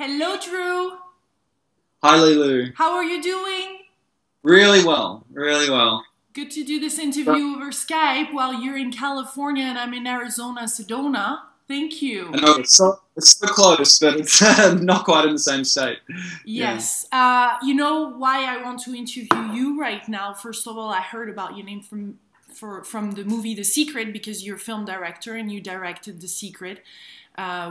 Hello, Drew. Hi, Lilou. How are you doing? Really well, really well. Good to do this But interview over Skype while you're in California and I'm in Arizona, Sedona. Thank I you. know it's so close, but it's not quite in the same state. Yeah. Yes. You know why I want to interview you right now? First of all, I heard about your name from the movie The Secret because you're a film director and you directed The Secret,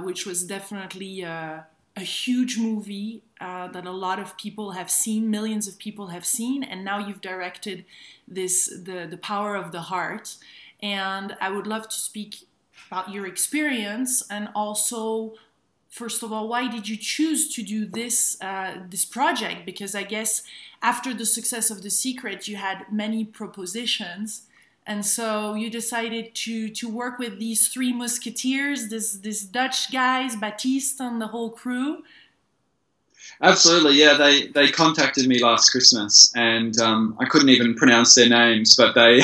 which was definitely a huge movie that a lot of people have seen, millions of people have seen, and now you've directed the Power of the Heart. And I would love to speak about your experience and also, first of all, why did you choose to do this project? Because I guess after the success of The Secret, you had many propositions, and so you decided to work with these three musketeers, this Dutch guys, Baptiste and the whole crew. Absolutely, yeah. They contacted me last Christmas, and I couldn't even pronounce their names, but they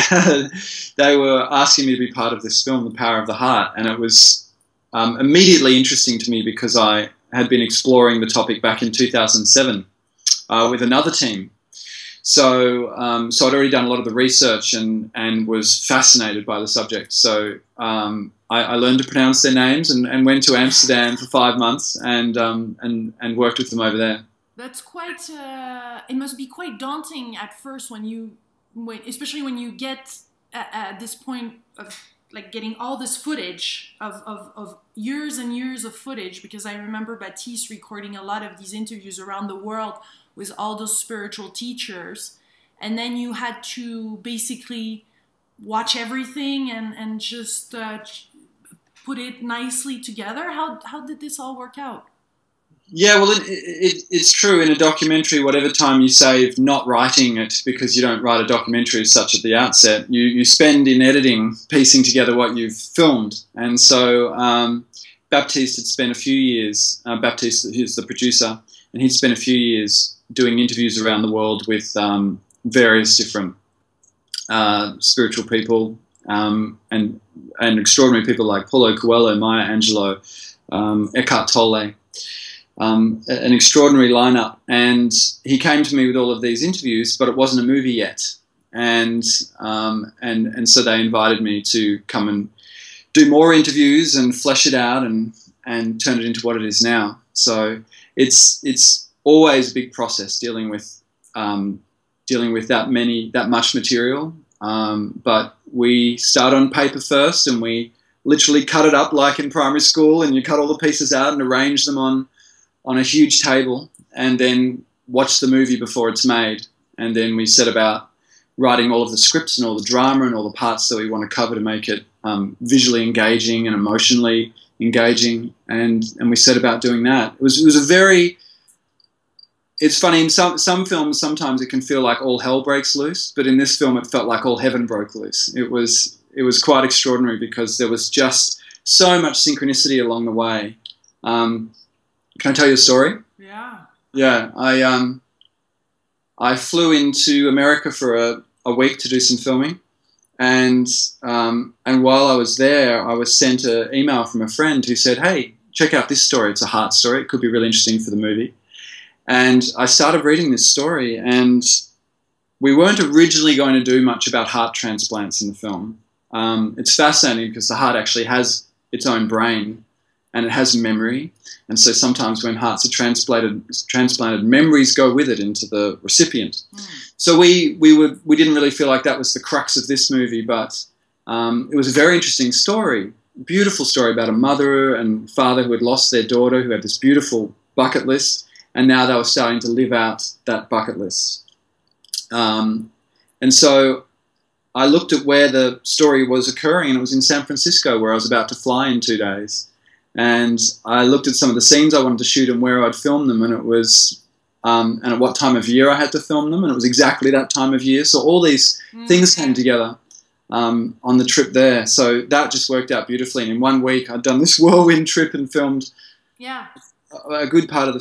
they were asking me to be part of this film, The Power of the Heart, and it was immediately interesting to me because I had been exploring the topic back in 2007 with another team. So I'd already done a lot of the research and was fascinated by the subject. So I learned to pronounce their names and went to Amsterdam for 5 months and worked with them over there. That's quite. It must be quite daunting at first especially when you get at this point of like getting all this footage of years and years of footage. Because I remember Baptiste recording a lot of these interviews around the world with all those spiritual teachers, and then you had to basically watch everything and just put it nicely together. How did this all work out? Yeah, well, it's true. In a documentary, whatever time you save not writing it, because you don't write a documentary as such at the outset, you spend in editing, piecing together what you've filmed. And so Baptiste had spent a few years, Baptiste, who's the producer, and he'd spent a few years doing interviews around the world with various different spiritual people and extraordinary people like Paulo, Coelho, Maya Angelou, Eckhart, Tolle. An extraordinary lineup, and he came to me with all of these interviews, but it wasn't a movie yet, and so they invited me to come and do more interviews and flesh it out and turn it into what it is now. So it's always a big process dealing with that much material, but we start on paper first, and we literally cut it up like in primary school, and you cut all the pieces out and arrange them on a huge table, and then watch the movie before it's made. And then we set about writing all of the scripts and all the drama and all the parts that we want to cover to make it visually engaging and emotionally engaging. And we set about doing that. It was a very... It's funny, in some films, sometimes it can feel like all hell breaks loose, but in this film it felt like all heaven broke loose. It was quite extraordinary because there was just so much synchronicity along the way. Can I tell you a story? Yeah. Yeah, I flew into America for a week to do some filming, and while I was there, I was sent an email from a friend who said, "Hey, check out this story. It's a heart story. It could be really interesting for the movie." And I started reading this story, and we weren't originally going to do much about heart transplants in the film. It's fascinating because the heart actually has its own brain, and it has memory, and so sometimes when hearts are transplanted, memories go with it into the recipient. So we didn't really feel like that was the crux of this movie, but it was a very interesting story, a beautiful story about a mother and father who had lost their daughter, who had this beautiful bucket list, and now they were starting to live out that bucket list. And so I looked at where the story was occurring, and it was in San Francisco, where I was about to fly in 2 days. And I looked at some of the scenes I wanted to shoot and where I'd film them, and it was and at what time of year I had to film them, and it was exactly that time of year. So all these things came together on the trip there. So that just worked out beautifully. And in 1 week, I'd done this whirlwind trip and filmed a good part of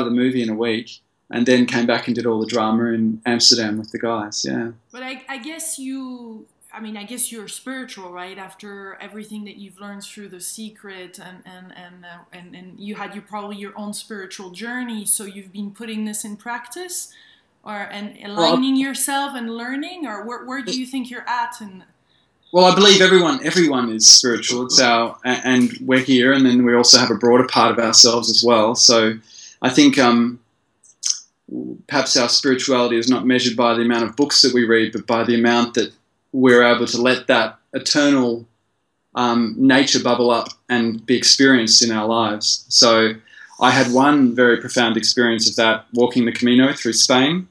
the movie in a week, and then came back and did all the drama in Amsterdam with the guys. Yeah. But I guess you I mean, I guess you're spiritual, right? After everything that you've learned through The Secret, and you had probably your own spiritual journey. So you've been putting this in practice, and aligning yourself and learning, or where do you think you're at? And well, I believe everyone is spiritual. It's and we're here, and then we also have a broader part of ourselves as well. So I think perhaps our spirituality is not measured by the amount of books that we read, but by the amount that we're able to let that eternal nature bubble up and be experienced in our lives. So I had one very profound experience of that walking the Camino through Spain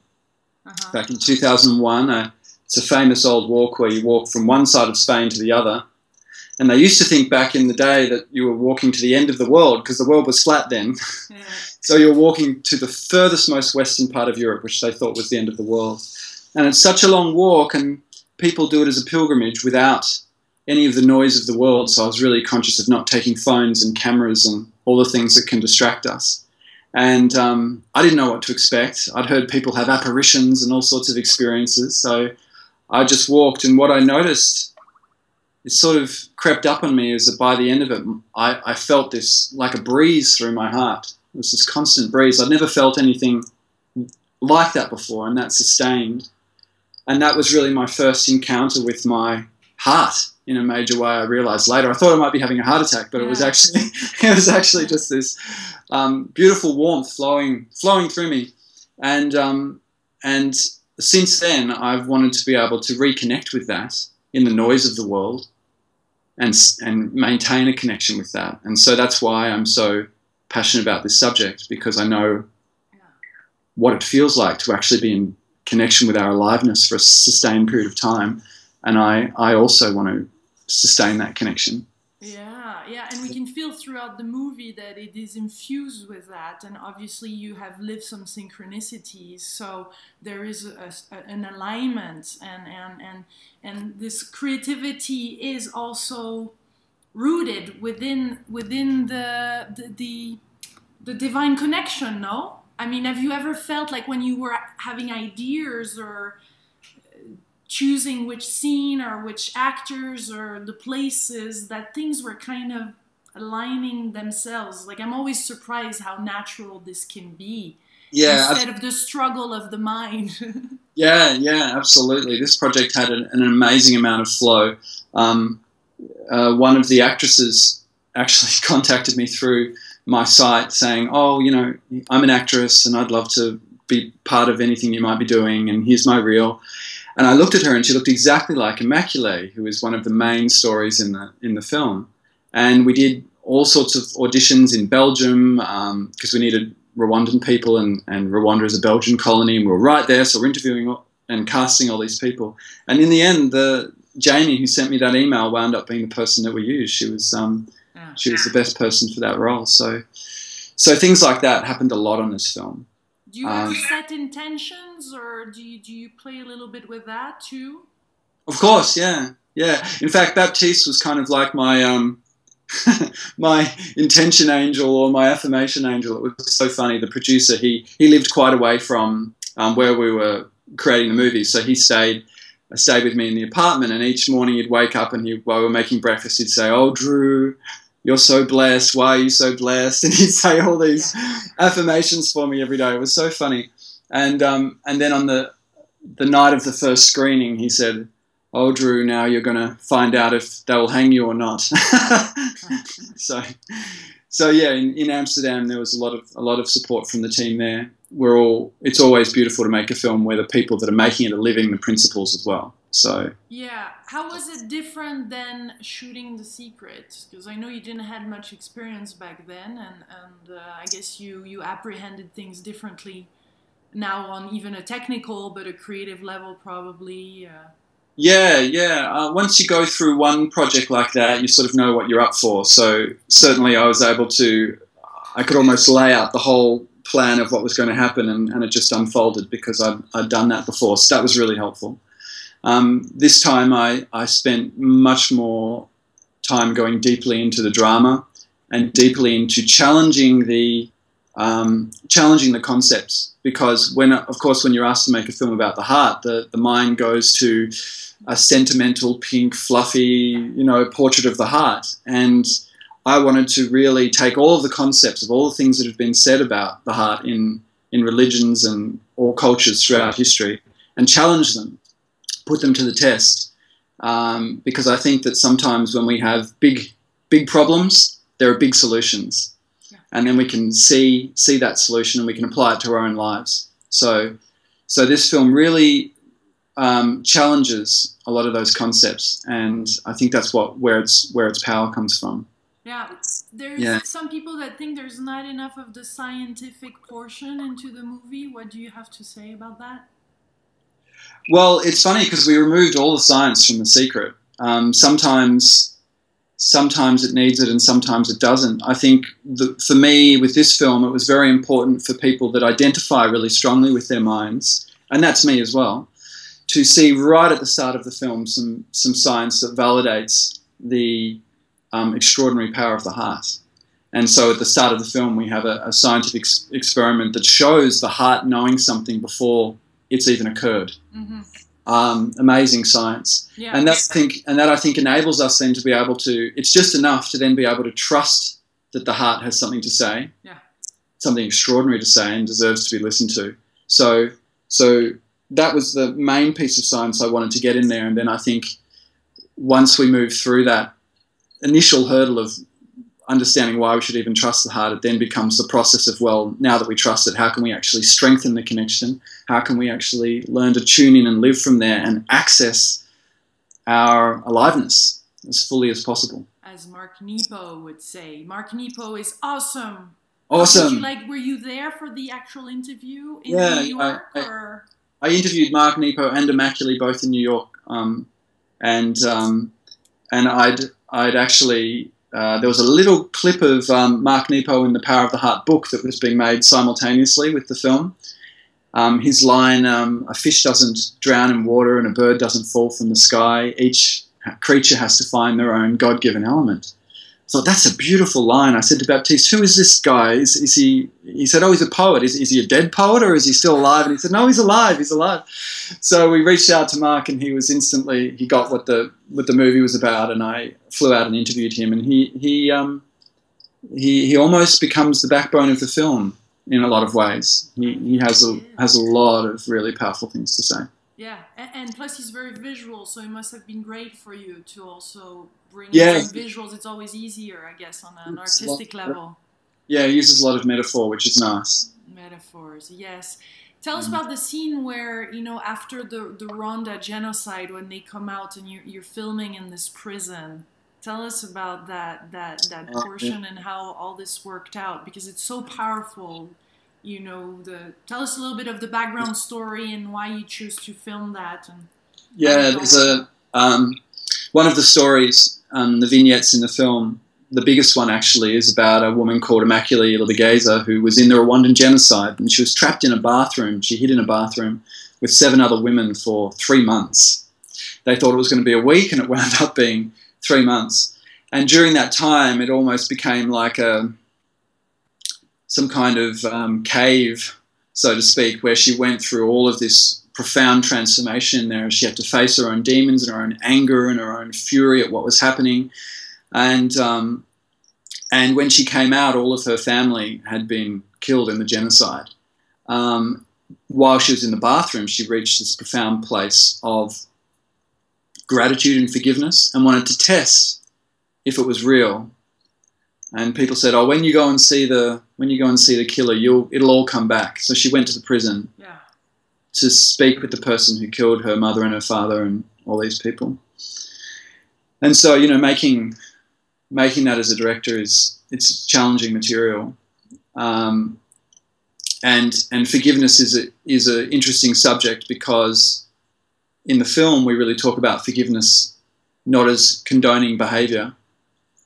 back in 2001. It's a famous old walk where you walk from one side of Spain to the other. And they used to think back in the day that you were walking to the end of the world because the world was flat then. Yeah. So you're walking to the furthest most western part of Europe, which they thought was the end of the world. And it's such a long walk, and people do it as a pilgrimage without any of the noise of the world. So I was really conscious of not taking phones and cameras and all the things that can distract us. And I didn't know what to expect. I'd heard people have apparitions and all sorts of experiences. So I just walked, and what I noticed, it sort of crept up on me, is that by the end of it, I felt this like a breeze through my heart. It was this constant breeze. I'd never felt anything like that before, and that sustained. And that was really my first encounter with my heart in a major way. I realized later. I thought I might be having a heart attack, but it was actually just this beautiful warmth flowing through me. And since then, I've wanted to be able to reconnect with that in the noise of the world and maintain a connection with that. And so that's why I'm so passionate about this subject, because I know what it feels like to actually be in connection with our aliveness for a sustained period of time. And I also want to sustain that connection. Yeah, and we can feel throughout the movie that it is infused with that, and obviously you have lived some synchronicities, so there is an alignment, and this creativity is also rooted within the divine connection, no? I mean, have you ever felt like when you were having ideas or choosing which scene or which actors or the places, that things were kind of aligning themselves? Like, I'm always surprised how natural this can be. Yeah, instead of the struggle of the mind. yeah, absolutely. This project had an amazing amount of flow. One of the actresses actually contacted me through my site saying, oh, you know, I'm an actress and I'd love to be part of anything you might be doing, and here's my reel. And I looked at her, and she looked exactly like Immaculée, who is one of the main stories in the film. And we did all sorts of auditions in Belgium because we needed Rwandan people, and Rwanda is a Belgian colony, and we were right there, so we're interviewing and casting all these people. And in the end, Jamie, who sent me that email, wound up being the person that we used. She was the best person for that role. So things like that happened a lot on this film. Do you have set intentions, or do you play a little bit with that too? Of course, yeah. In fact, Baptiste was kind of like my my intention angel or my affirmation angel. It was so funny. The producer, he lived quite away from where we were creating the movie, so he stayed with me in the apartment. And each morning he'd wake up, and while we were making breakfast, he'd say, "Oh, Drew, you're so blessed. Why are you so blessed?" And he'd say all these affirmations for me every day. It was so funny. And then on the night of the first screening, he said, "Oh, Drew, now you're going to find out if they will hang you or not." So yeah, in Amsterdam there was a lot of support from the team there. It's always beautiful to make a film where the people that are making it are living the principles as well. So yeah, how was it different than shooting The Secret? Because I know you didn't have much experience back then, and I guess you apprehended things differently now on even a technical but a creative level probably. Yeah. Once you go through one project like that, you sort of know what you're up for. So certainly I could almost lay out the whole plan of what was going to happen, and it just unfolded because I'd done that before. So that was really helpful. This time I spent much more time going deeply into the drama and deeply into challenging the challenging the concepts, because of course, when you're asked to make a film about the heart, the mind goes to a sentimental, pink, fluffy, portrait of the heart. And I wanted to really take all of the concepts of all the things that have been said about the heart in religions and all cultures throughout history and challenge them, put them to the test. Because I think that sometimes when we have big problems, there are big solutions. And then we can see that solution and we can apply it to our own lives. So this film really challenges a lot of those concepts, and I think that's where its power comes from. Yeah, there's some people that think there's not enough of the scientific portion into the movie. What do you have to say about that? Well, it's funny because we removed all the science from The Secret. Sometimes it needs it and sometimes it doesn't. I think for me, with this film, it was very important for people that identify really strongly with their minds, and that's me as well, to see right at the start of the film some science that validates the extraordinary power of the heart. And so at the start of the film, we have a scientific experiment that shows the heart knowing something before it's even occurred. Mm-hmm. Amazing science. Yeah. And that I think enables us then to be able to, it's just enough to then be able to trust that the heart has something to say, something extraordinary to say and deserves to be listened to. So that was the main piece of science I wanted to get in there. And then I think once we move through that initial hurdle of understanding why we should even trust the heart, it then becomes the process of, well, now that we trust it, how can we actually strengthen the connection? How can we actually learn to tune in and live from there and access our aliveness as fully as possible? As Mark Nepo would say. Mark Nepo is awesome. Awesome. Were you there for the actual interview in New York? I interviewed Mark Nepo and Immaculée both in New York. And I'd actually... there was a little clip of Mark Nepo in the Power of the Heart book that was being made simultaneously with the film. His line, a fish doesn't drown in water and a bird doesn't fall from the sky. Each creature has to find their own God-given element. I thought, that's a beautiful line. I said to Baptiste, who is this guy? Is he said, oh, he's a poet. Is he a dead poet or is he still alive? And he said, no, he's alive. He's alive. So we reached out to Mark and he got what the movie was about, and I flew out and interviewed him, and he almost becomes the backbone of the film in a lot of ways. He has a lot of really powerful things to say. Yeah, and plus he's very visual, so it must have been great for you to also bring in some visuals. It's always easier, I guess, on an artistic level. Yeah, he uses a lot of metaphor, which is nice. Metaphors, yes. Tell us about the scene where, after the Rwanda genocide, when they come out and you're filming in this prison. Tell us about that portion and how all this worked out, because it's so powerful. Tell us a little bit of the background story and why you choose to film that. There's one of the stories, the vignettes in the film. The biggest one actually is about a woman called Immaculée who was in the Rwandan genocide, and she was trapped in a bathroom. She hid in a bathroom with 7 other women for 3 months. They thought it was going to be a week, and it wound up being 3 months. And during that time, it almost became like some kind of cave, so to speak, where she went through all of this profound transformation there. She had to face her own demons and her own anger and her own fury at what was happening. And when she came out, all of her family had been killed in the genocide. While she was in the bathroom, she reached this profound place of gratitude and forgiveness and wanted to test if it was real. And people said, "Oh, when you go and see the killer, it'll all come back." So she went to the prison to speak with the person who killed her mother and her father and all these people. And so, making that as a director it's challenging material, and forgiveness is an interesting subject, because in the film we really talk about forgiveness not as condoning behaviour,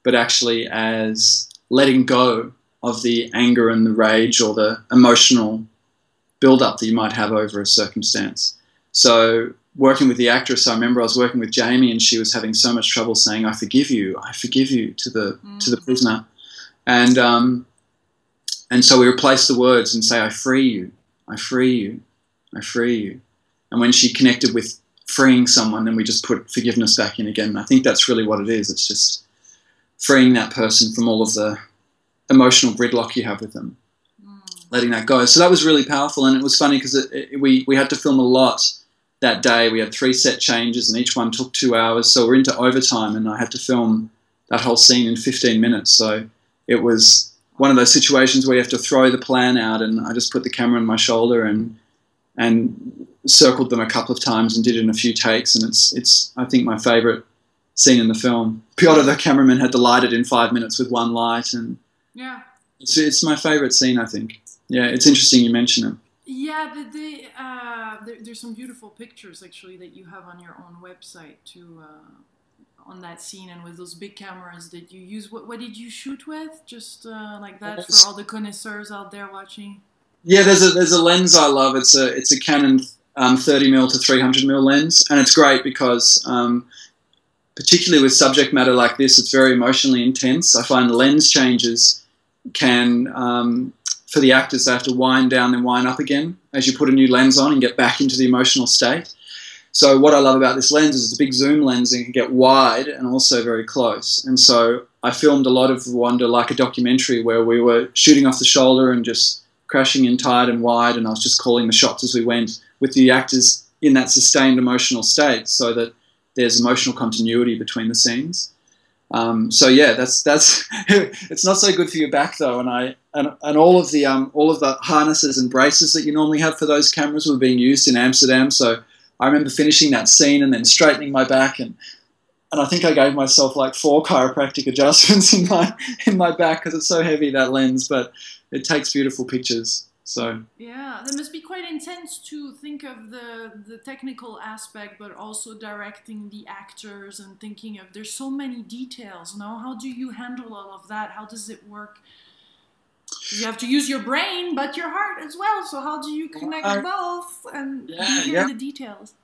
but actually as letting go of the anger and the rage or the emotional build-up that you might have over a circumstance. So working with the actress, I remember I was working with Jamie, and she was having so much trouble saying "I forgive you" to the prisoner, and And so we replace the words and say, I free you, I free you, I free you. And when she connected with freeing someone, then we just put forgiveness back in again. And I think that's really what it is. It's just freeing that person from all of the emotional gridlock you have with them, letting that go. So that was really powerful. And it was funny because we had to film a lot that day. We had 3 set changes and each one took 2 hours. So we're into overtime and I had to film that whole scene in 15 minutes. So it was one of those situations where you have to throw the plan out, and I just put the camera on my shoulder and circled them a couple of times and did it in a few takes. And it's I think my favourite scene in the film. Piotr, the cameraman, had to light it in 5 minutes with one light, and yeah, it's my favourite scene, I think. Yeah, it's interesting you mention it. Yeah, there's some beautiful pictures actually that you have on your own website too, on that scene, and with those big cameras that you use. What did you shoot with? Just like that for all the connoisseurs out there watching. Yeah, there's a lens I love. It's a Canon 30mm to 300mm lens, and it's great because particularly with subject matter like this, it's very emotionally intense. I find lens changes can for the actors, they have to wind down then wind up again as you put a new lens on and get back into the emotional state. So what I love about this lens is it's a big zoom lens and it can get wide and also very close. And so I filmed a lot of Rwanda like a documentary where we were shooting off the shoulder and just crashing in tight and wide, and I was just calling the shots as we went with the actors in that sustained emotional state so that there's emotional continuity between the scenes. So yeah, that's it's not so good for your back though, and all of the harnesses and braces that you normally have for those cameras were being used in Amsterdam. So I remember finishing that scene and then straightening my back, and I think I gave myself like 4 chiropractic adjustments in my back because it's so heavy, that lens, but it takes beautiful pictures. So yeah, that must be quite intense to think of the technical aspect, but also directing the actors and thinking of, there's so many details, no? How do you handle all of that? How does it work? You have to use your brain, but your heart as well. So how do you connect both and hear the details?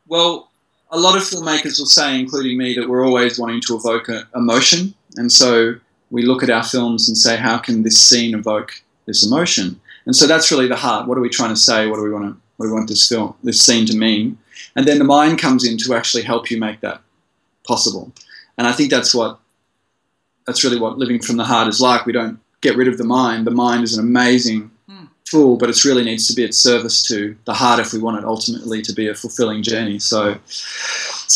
Well, a lot of filmmakers will say, including me, that we're always wanting to evoke emotion, and so we look at our films and say, how can this scene evoke this emotion? And so that's really the heart. What are we trying to say? What do we want this scene to mean? And then the mind comes in to actually help you make that possible. And I think that's really what living from the heart is like. We don't get rid of the mind. The mind is an amazing tool, but it really needs to be at service to the heart if we want it ultimately to be a fulfilling journey. So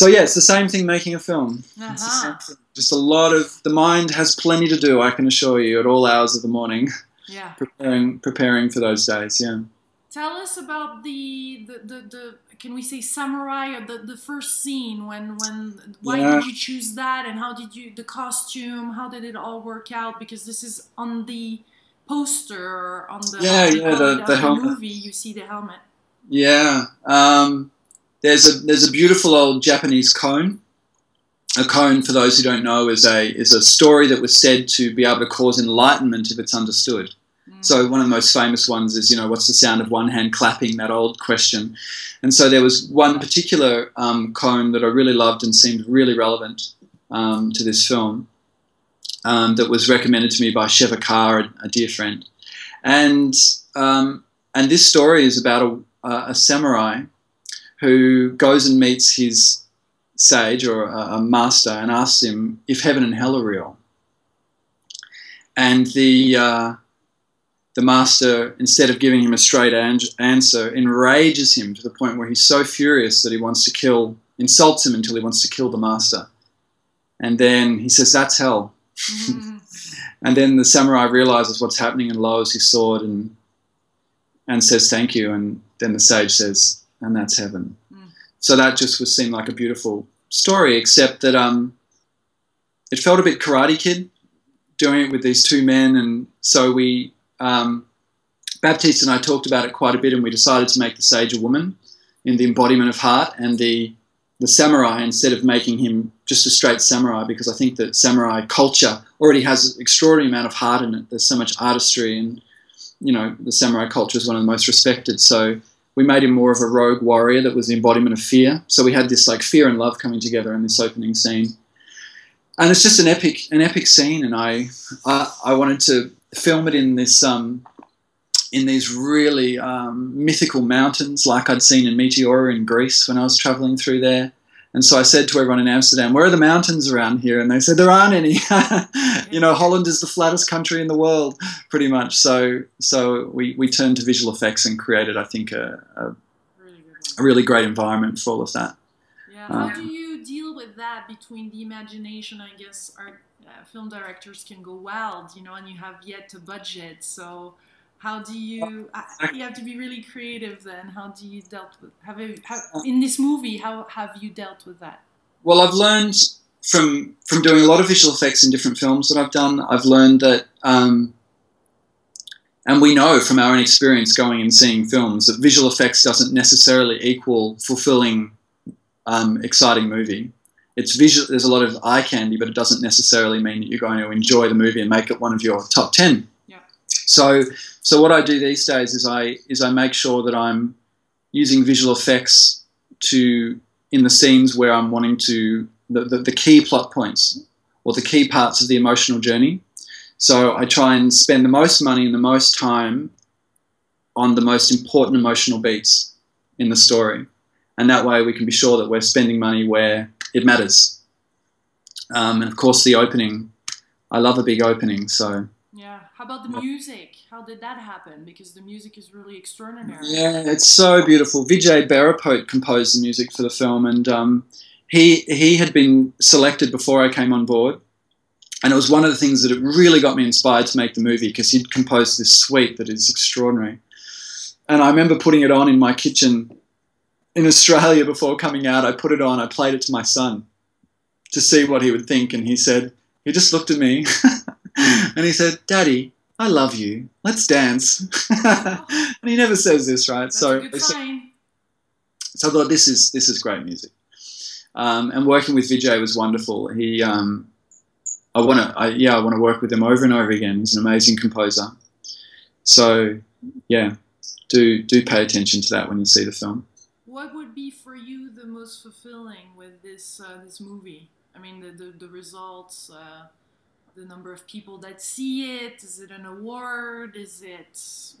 yeah, it's the same thing making a film. It's the same thing. Just a lot of the mind has plenty to do, I can assure you, at all hours of the morning. Yeah, preparing for those days. Yeah. Tell us about the can we say samurai, or the first scene why did you choose that, and how did you, the costume, how did it all work out? Because this is on the poster, on the the movie, you see the helmet. Yeah. There's a beautiful old Japanese cone. A cone, for those who don't know, is a story that was said to be able to cause enlightenment if it's understood. So one of the most famous ones is, what's the sound of one hand clapping, that old question. And so there was one particular cone that I really loved and seemed really relevant to this film that was recommended to me by Sheva Carr, a dear friend. And this story is about a samurai who goes and meets his sage or a master and asks him if heaven and hell are real. And the master, instead of giving him a straight answer, enrages him to the point where he's so furious that he insults him until he wants to kill the master. And then he says, that's hell. Mm-hmm. And then the samurai realizes what's happening and lowers his sword and says thank you. And then the sage says, and that's heaven. So that just seemed like a beautiful story, except that it felt a bit Karate Kid doing it with these two men. And so we, Baptiste and I talked about it quite a bit, and we decided to make the sage a woman in the embodiment of heart, and the samurai, instead of making him just a straight samurai, because I think that samurai culture already has an extraordinary amount of heart in it. There's so much artistry, and the samurai culture is one of the most respected. So we made him more of a rogue warrior that was the embodiment of fear. So we had this like fear and love coming together in this opening scene. And it's just an epic scene. And I wanted to film it in this in these really mythical mountains, like I'd seen in Meteora in Greece when I was traveling through there. And so I said to everyone in Amsterdam, "Where are the mountains around here?" And they said, "There aren't any." You know, Holland is the flattest country in the world, pretty much. So we turned to visual effects and created, I think, a really great environment for all of that. Yeah. How do you deal with that between the imagination? I guess art, film directors can go wild, you know, and you have yet a budget. So how do you? You have to be really creative. Then, how do you dealt with? In this movie? How have you dealt with that? Well, I've learned from doing a lot of visual effects in different films that I've done. I've learned that, and we know from our own experience going and seeing films that visual effects doesn't necessarily equal fulfilling, exciting movie. It's visual. There's a lot of eye candy, but it doesn't necessarily mean that you're going to enjoy the movie and make it one of your top 10. Yeah. So what I do these days is I make sure that I'm using visual effects in the scenes where I'm wanting to the key plot points or the key parts of the emotional journey. So I try and spend the most money and the most time on the most important emotional beats in the story, and that way we can be sure that we're spending money where it matters. And of course, the opening. I love a big opening. So. Yeah. How about the music? How did that happen? Because the music is really extraordinary. Yeah, it's so beautiful. Vijay Berapote composed the music for the film, and he had been selected before I came on board, and it was one of the things that it really got me inspired to make the movie because he'd composed this suite that is extraordinary. And I remember putting it on in my kitchen in Australia before coming out. I put it on. I played it to my son to see what he would think, and he just looked at me. And he said, "Daddy, I love you. Let's dance." And he never says this, right? That's a good sign. So I thought this is great music. And working with Vijay was wonderful. I want to work with him over and over again. He's an amazing composer. So yeah, do pay attention to that when you see the film. What would be for you the most fulfilling with this movie? I mean, the results. The number of people that see it? Is it an award?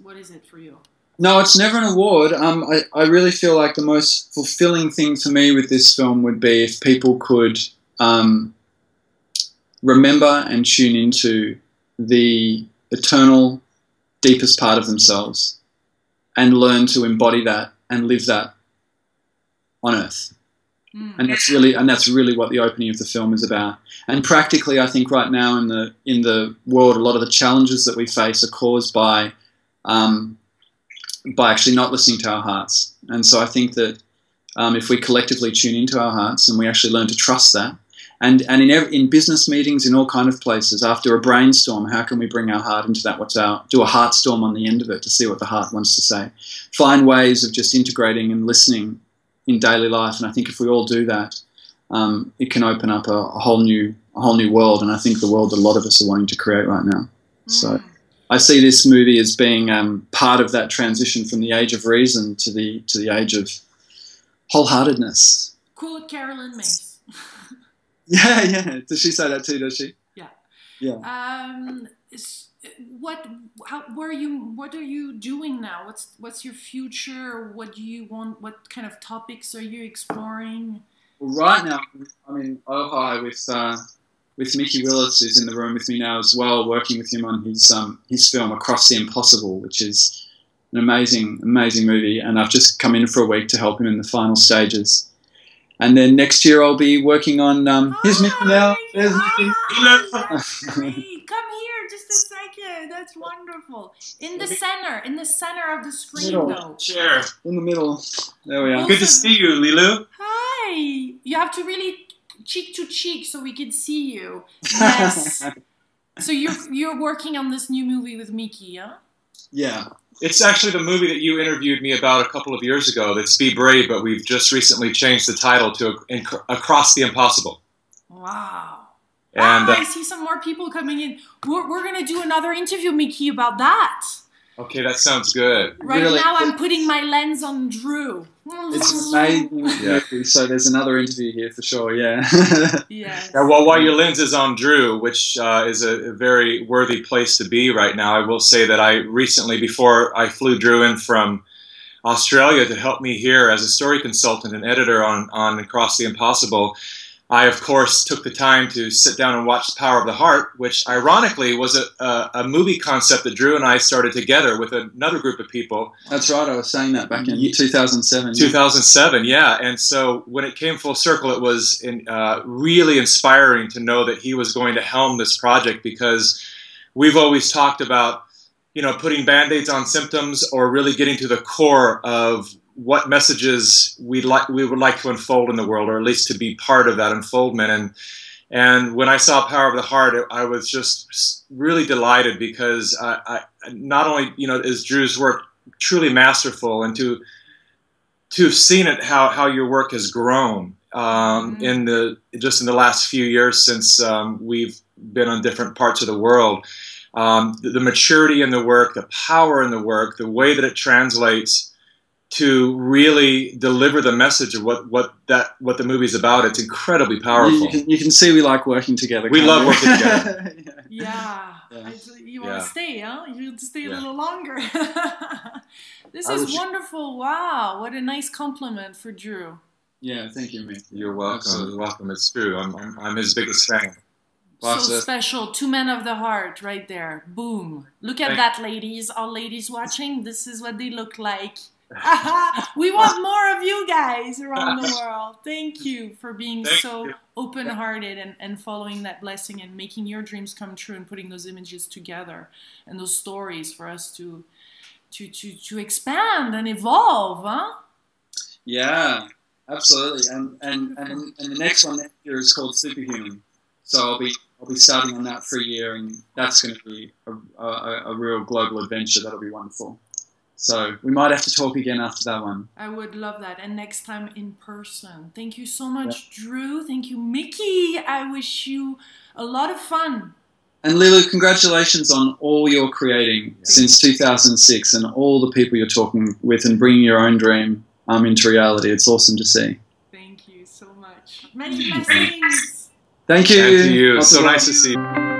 What is it for you? No, it's never an award. I really feel like the most fulfilling thing for me with this film would be if people could remember and tune into the eternal, deepest part of themselves and learn to embody that and live that on Earth. And that's really what the opening of the film is about. And practically, I think right now in the world, a lot of the challenges that we face are caused by actually not listening to our hearts. And so I think that if we collectively tune into our hearts and we actually learn to trust that, and in business meetings, in all kind of places, after a brainstorm, how can we bring our heart into that? Do a heart storm on the end of it to see what the heart wants to say. Find ways of just integrating and listening in daily life, and I think if we all do that, it can open up a whole new world, and I think the world that a lot of us are wanting to create right now. So I see this movie as being part of that transition from the age of reason to the age of wholeheartedness. Quote Carolyn Mace. Yeah. Does she say that too? Does she? Yeah. Yeah. What are you doing now? What's your future? What do you want? What kind of topics are you exploring? Well, right now I'm in Ojai with Mickey Willis, who's in the room with me now as well, working with him on his film Across the Impossible, which is an amazing movie, and I've just come in for a week to help him in the final stages. And then next year I'll be working on here's Mickey now. There's Mickey. Hey, come here just a second. That's wonderful. In the center of the screen though. Chair. In the middle. There we are. Good to see you, Lilou. Hi. You have to really cheek to cheek so we can see you. Yes. So you're working on this new movie with Mickey, huh? Yeah. It's actually the movie that you interviewed me about a couple of years ago. That's Be Brave, but we've just recently changed the title to Across the Impossible. Wow. And I see some more people coming in. We're going to do another interview, Mickey, about that. Okay, that sounds good. Right Really, now, I'm putting my lens on Drew. it's amazing. Yeah. So there's another interview here for sure. Yeah. Yes. Yeah, well, while your lens is on Drew, which is a very worthy place to be right now, I will say that I recently, before I flew Drew in from Australia to help me here as a story consultant and editor on Across the Impossible, I, of course, took the time to sit down and watch The Power of the Heart, which ironically was a movie concept that Drew and I started together with another group of people. That's right. I was saying that back in 2007. 2007, yeah. And so when it came full circle, it was really inspiring to know that he was going to helm this project, because we've always talked about, you know, putting Band-Aids on symptoms or really getting to the core of what messages we would like to unfold in the world, or at least to be part of that unfoldment. And when I saw Power of the Heart, I was just really delighted, because I not only, you know, is Drew's work truly masterful, and to have seen it, how your work has grown in the last few years since we've been on different parts of the world. The maturity in the work, the power in the work, the way that it translates to really deliver the message of what the movie's about. It's incredibly powerful. You can see we like working together. We love working together. Yeah. You want to stay, huh? You want to stay a little longer. This is wonderful. Wow, what a nice compliment for Drew. Yeah, thank you, Mick. You're welcome. Absolutely. You're welcome. It's true. I'm his biggest fan. So special. Two men of the heart right there. Boom. Look at that, ladies. All ladies watching, this is what they look like. We want more of you guys around the world. Thank you for being so open-hearted and following that blessing and making your dreams come true and putting those images together and those stories for us to expand and evolve, huh? Yeah, absolutely. And the next one next year is called Superhuman. So I'll be starting on that for a year, and that's going to be a real global adventure. That'll be wonderful. So we might have to talk again after that one. I would love that. And next time in person. Thank you so much, Drew. Thank you, Mickey. I wish you a lot of fun. And Lilou, congratulations on all you're creating since 2006 and all the people you're talking with and bringing your own dream into reality. It's awesome to see. Thank you so much. Many blessings. Thank you. And to you. So nice to see you.